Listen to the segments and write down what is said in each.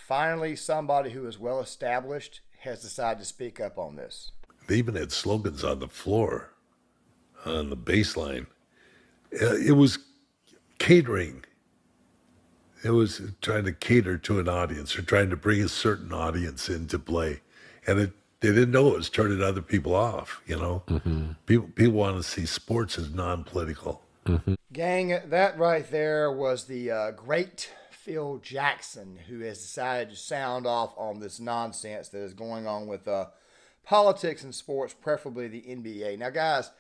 Finally, somebody who is well established has decided to speak up on this. They even had slogans on the floor, on the baseline. It was catering. It was trying to cater to an audience or trying to bring a certain audience into play. And they didn't know it was turning other people off, you know? People want to see sports as non-political. Gang, that right there was the great Phil Jackson, who has decided to sound off on this nonsense that is going on with politics and sports, preferably the NBA. Now, guys,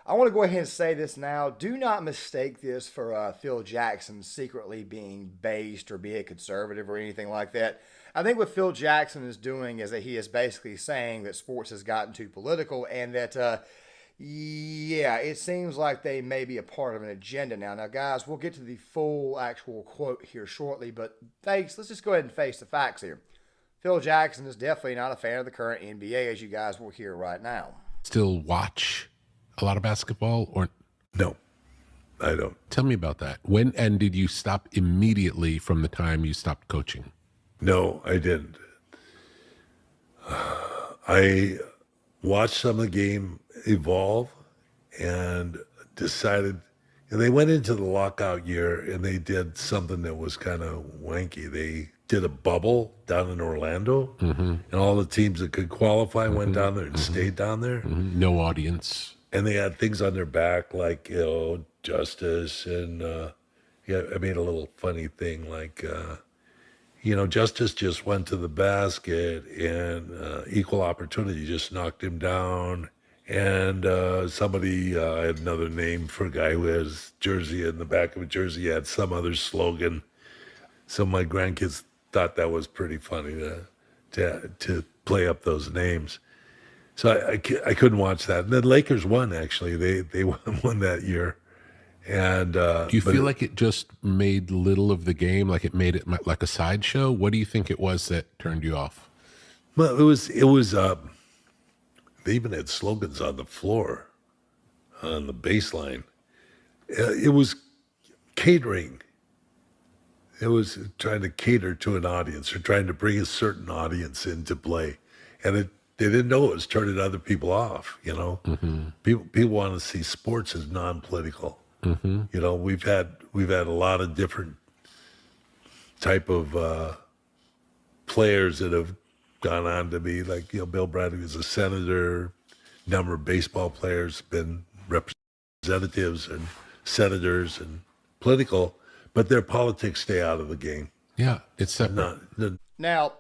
I want to go ahead and say this now. Do not mistake this for Phil Jackson secretly being based or being a conservative or anything like that. I think what Phil Jackson is doing is that he is basically saying that sports has gotten too political and that, yeah, it seems like they may be a part of an agenda now. Now, guys, we'll get to the full actual quote here shortly, but thanks. Let's just go ahead and face the facts here. Phil Jackson is definitely not a fan of the current NBA, as you guys will hear right now. Still watch a lot of basketball, or No, I don't. tell me about that. When and did you stop immediately from the time you stopped coaching? No, I didn't. I watched some of the game evolve and decided, and they went into the lockout year and they did something that was kind of wanky. They did a bubble down in Orlando, and all the teams that could qualify went down there and stayed down there. No audience. And they had things on their back like, justice. And yeah, I made a little funny thing like, Justice just went to the basket and equal opportunity just knocked him down. And somebody, I had another name for a guy who has jersey in the back of a jersey, had some other slogan. So my grandkids thought that was pretty funny to play up those names. So I couldn't watch that. And the Lakers won, actually. They won that year. And Do you feel like it just made little of the game, like it made it like a sideshow? What do you think it was that turned you off? well, it was they even had slogans on the floor, on the baseline. It was catering. It was trying to cater to an audience or trying to bring a certain audience into play. And they didn't know it was turning other people off, you know? People want to see sports as non-political. We've had a lot of different type of players that have gone on to be like, Bill Bradley was a senator, number of baseball players been representatives and senators and political, but their politics stay out of the game. Yeah, it's separate. Now,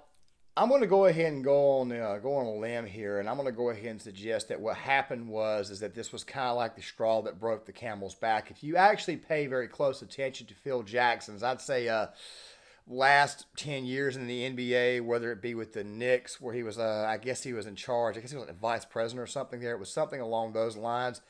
I'm going to go ahead and go on a limb here, and I'm going to go ahead and suggest that what happened is that this was kind of like the straw that broke the camel's back. If you actually pay very close attention to Phil Jackson's, I'd say last 10 years in the NBA, whether it be with the Knicks, where he was, I guess he was in charge. I guess he was like vice president or something there. It was something along those lines.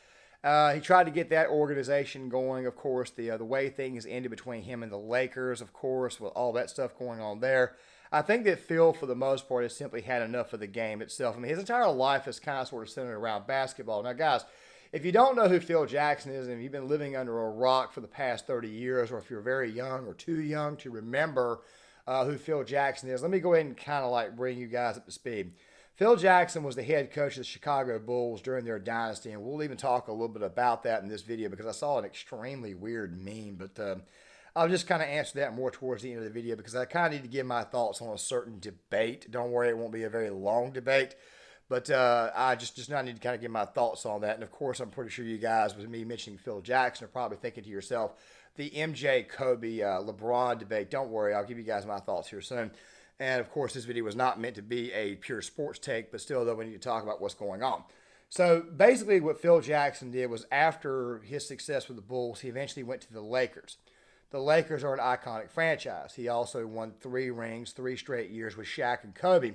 He tried to get that organization going. Of course, the way things ended between him and the Lakers, of course, with all that stuff going on there. I think that Phil, for the most part, has simply had enough of the game itself. I mean, his entire life is kind of sort of centered around basketball. Now, guys, if you don't know who Phil Jackson is, and if you've been living under a rock for the past 30 years, or if you're very young or too young to remember who Phil Jackson is, let me go ahead and kind of like bring you guys up to speed. Phil Jackson was the head coach of the Chicago Bulls during their dynasty, and we'll even talk a little bit about that in this video because I saw an extremely weird meme, but I'll just kind of answer that more towards the end of the video because I kind of need to give my thoughts on a certain debate. Don't worry, it won't be a very long debate, but I just not need to kind of give my thoughts on that. And of course, I'm pretty sure you guys, with me mentioning Phil Jackson, are probably thinking to yourself, the MJ, Kobe, LeBron debate. Don't worry, I'll give you guys my thoughts here soon. And of course, this video was not meant to be a pure sports take, but still, though, we need to talk about what's going on. So basically, what Phil Jackson did was after his success with the Bulls, he eventually went to the Lakers. The Lakers are an iconic franchise. He also won 3 rings, 3 straight years with Shaq and Kobe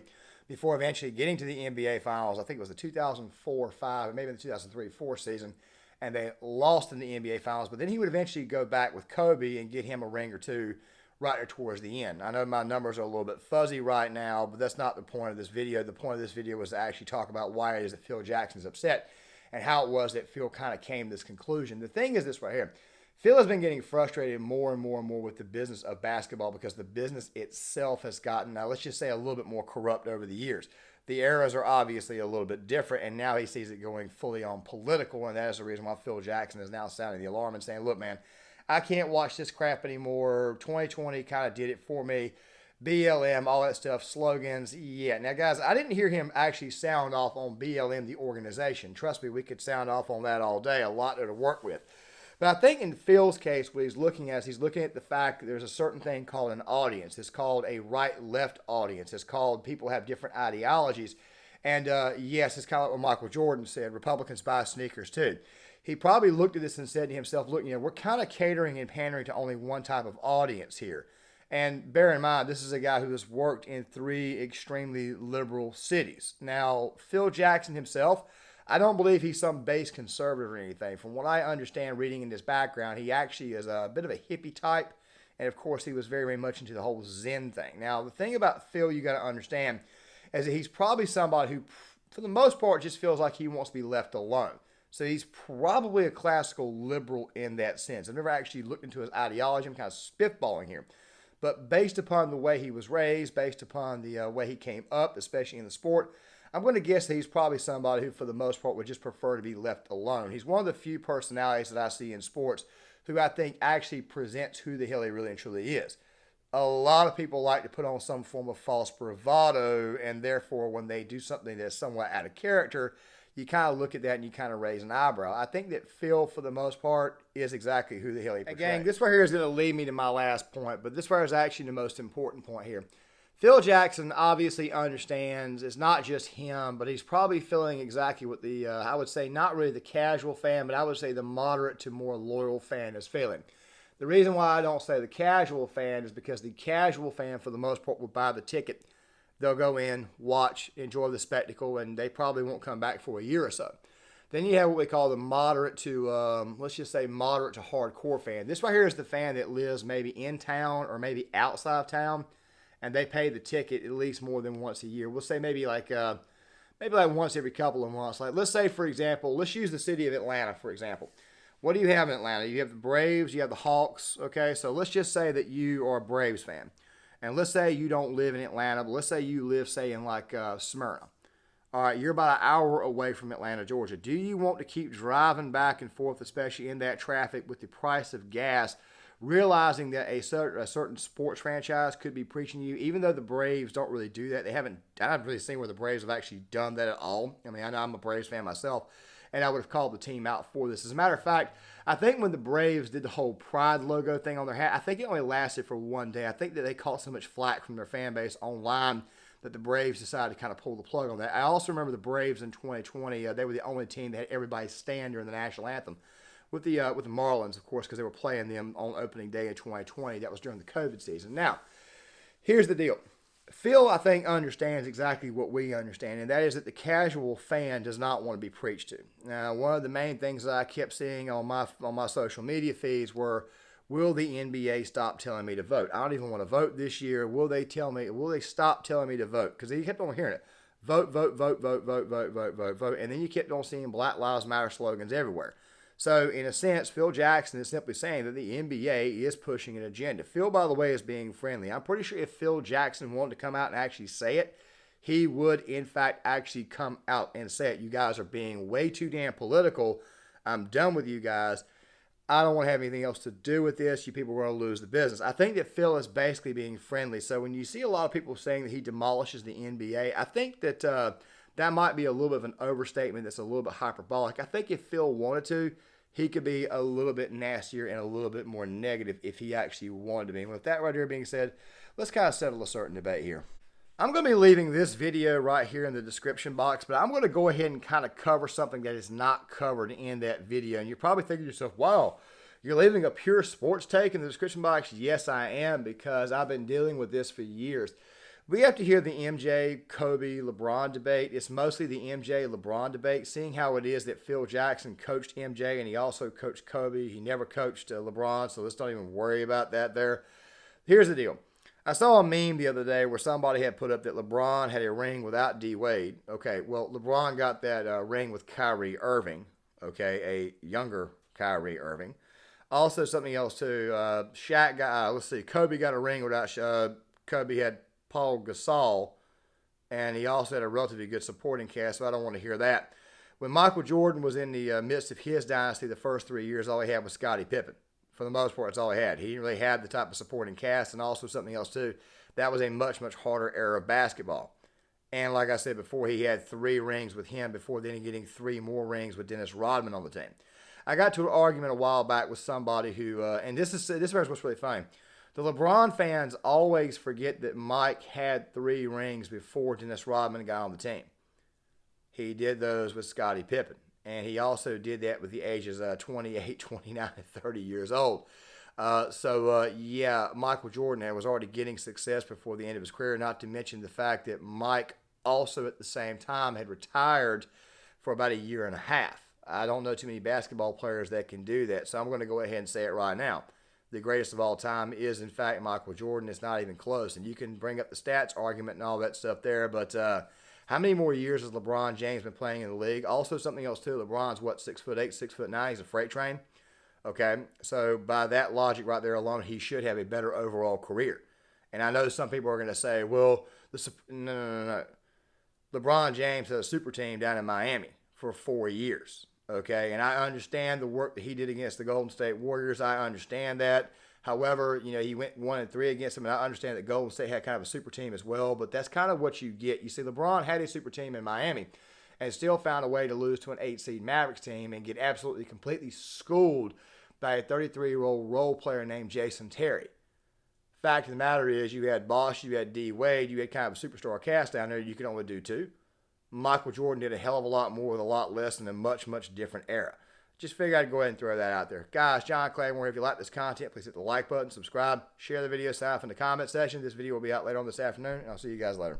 before eventually getting to the NBA Finals. I think it was the 2004-5, maybe the 2003-4 season, and they lost in the NBA Finals. But then he would eventually go back with Kobe and get him a ring or two right there towards the end. I know my numbers are a little bit fuzzy right now, but that's not the point of this video. The point of this video was to actually talk about why it is that Phil Jackson's upset and how it was that Phil kind of came to this conclusion. The thing is this right here. Phil has been getting frustrated more and more and more with the business of basketball because the business itself has gotten, now let's just say, a little bit more corrupt over the years. The eras are obviously a little bit different, and now he sees it going fully on political, and that is the reason why Phil Jackson is now sounding the alarm and saying, look, man, I can't watch this crap anymore. 2020 kind of did it for me. BLM, all that stuff, slogans, yeah. Now, guys, I didn't hear him actually sound off on BLM, the organization. Trust me, we could sound off on that all day. A lot there to work with. But I think in Phil's case, what he's looking at is he's looking at the fact that there's a certain thing called an audience. It's called a right-left audience. It's called people have different ideologies. And yes, it's kind of like what Michael Jordan said, Republicans buy sneakers too. He probably looked at this and said to himself, look, we're kind of catering and pandering to only one type of audience here. And bear in mind, this is a guy who has worked in 3 extremely liberal cities. Now, Phil Jackson himself, I don't believe he's some base conservative or anything. From what I understand reading in his background, he actually is a bit of a hippie type. And of course, he was very, very much into the whole Zen thing. Now, the thing about Phil you got to understand is that he's probably somebody who, for the most part, just feels like he wants to be left alone. So he's probably a classical liberal in that sense. I've never actually looked into his ideology. I'm kind of spitballing here. But based upon the way he was raised, based upon the way he came up, especially in the sport, I'm going to guess that he's probably somebody who, for the most part, would just prefer to be left alone. He's one of the few personalities that I see in sports who I think actually presents who the hell he really and truly is. A lot of people like to put on some form of false bravado, and therefore when they do something that's somewhat out of character, you kind of look at that and you kind of raise an eyebrow. I think that Phil, for the most part, is exactly who the hell he portrays. Again, this right here is going to lead me to my last point, but this right here is actually the most important point here. Phil Jackson obviously understands it's not just him, but he's probably feeling exactly what the, I would say, not really the casual fan, but I would say the moderate to more loyal fan is feeling. The reason why I don't say the casual fan is because the casual fan, for the most part, will buy the ticket. They'll go in, watch, enjoy the spectacle, and they probably won't come back for a year or so. Then you have what we call the moderate to, let's just say moderate to hardcore fan. This right here is the fan that lives maybe in town or maybe outside of town, and they pay the ticket at least more than once a year. We'll say maybe like once every couple of months. Like let's say, for example, let's use the city of Atlanta, for example. What do you have in Atlanta? You have the Braves, you have the Hawks, okay? So let's just say that you are a Braves fan. And let's say you don't live in Atlanta, but let's say you live, say, in like Smyrna. All right, you're about an hour away from Atlanta, Georgia. Do you want to keep driving back and forth, especially in that traffic with the price of gas, realizing that a certain sports franchise could be preaching you, even though the Braves don't really do that? I haven't really seen where the Braves have actually done that at all. I mean, I know I'm a Braves fan myself, and I would have called the team out for this. As a matter of fact, I think when the Braves did the whole Pride logo thing on their hat, I think it only lasted for one day. I think that they caught so much flack from their fan base online that the Braves decided to kind of pull the plug on that. I also remember the Braves in 2020. They were the only team that had everybody stand during the national anthem. With the Marlins, of course, because they were playing them on opening day in 2020. That was during the COVID season. Now, here's the deal. Phil, I think, understands exactly what we understand, and that is that the casual fan does not want to be preached to. Now, one of the main things that I kept seeing on my social media feeds were, will the NBA stop telling me to vote? I don't even want to vote this year. Will they stop telling me to vote? Because he kept on hearing it. Vote, vote, vote, vote, vote, vote, vote, vote, vote. And then you kept on seeing Black Lives Matter slogans everywhere. So, in a sense, Phil Jackson is simply saying that the NBA is pushing an agenda. Phil, by the way, is being friendly. I'm pretty sure if Phil Jackson wanted to come out and actually say it, he would, in fact, actually come out and say it. You guys are being way too damn political. I'm done with you guys. I don't want to have anything else to do with this. You people are going to lose the business. I think that Phil is basically being friendly. So, when you see a lot of people saying that he demolishes the NBA, I think that that might be a little bit of an overstatement that's a little bit hyperbolic. I think if Phil wanted to, he could be a little bit nastier and a little bit more negative if he actually wanted to be. And with that right here being said, let's kind of settle a certain debate here. I'm going to be leaving this video right here in the description box, but I'm going to go ahead and kind of cover something that is not covered in that video. And you're probably thinking to yourself, wow, you're leaving a pure sports take in the description box? Yes, I am, because I've been dealing with this for years. We have to hear the MJ, Kobe, LeBron debate. It's mostly the MJ, LeBron debate, seeing how it is that Phil Jackson coached MJ and he also coached Kobe. He never coached LeBron, so let's don't even worry about that there. Here's the deal. I saw a meme the other day where somebody had put up that LeBron had a ring without D. Wade. Okay, well, LeBron got that ring with Kyrie Irving, okay, a younger Kyrie Irving. Also, something else too. Shaq got. Let's see. Kobe got a ring without. Kobe had Paul Gasol, and he also had a relatively good supporting cast. So I don't want to hear that. When Michael Jordan was in the midst of his dynasty, the first 3 years, all he had was Scottie Pippen. For the most part, that's all he had. He didn't really have the type of supporting cast, and also something else too. That was a much, much harder era of basketball. And like I said before, he had 3 rings with him before then getting 3 more rings with Dennis Rodman on the team. I got to an argument a while back with somebody who, and this is what's really funny. The LeBron fans always forget that Mike had 3 rings before Dennis Rodman got on the team. He did those with Scottie Pippen. And he also did that with the ages 28, 29, and 30 years old. Yeah, Michael Jordan was already getting success before the end of his career, not to mention the fact that Mike also at the same time had retired for about a year and a half. I don't know too many basketball players that can do that, so I'm going to go ahead and say it right now. The greatest of all time is, in fact, Michael Jordan. It's not even close. And you can bring up the stats argument and all that stuff there, but how many more years has LeBron James been playing in the league? Also, something else too. LeBron's 6'8", 6'9". He's a freight train. Okay, so by that logic right there alone, he should have a better overall career. And I know some people are going to say, "Well, no. LeBron James had a super team down in Miami for 4 years." Okay, and I understand the work that he did against the Golden State Warriors. I understand that. However, he went 1-3 against them, and I understand that Golden State had kind of a super team as well, but that's kind of what you get. You see, LeBron had a super team in Miami and still found a way to lose to an 8-seed Mavericks team and get absolutely, completely schooled by a 33-year-old role player named Jason Terry. Fact of the matter is, you had Bosh, you had D. Wade, you had kind of a superstar cast down there. You could only do 2. Michael Jordan did a hell of a lot more with a lot less in a much, much different era. Just figured I'd go ahead and throw that out there. Guys, John Claymore, if you like this content, please hit the like button, subscribe, share the video, sign up in the comment section. This video will be out later on this afternoon, and I'll see you guys later.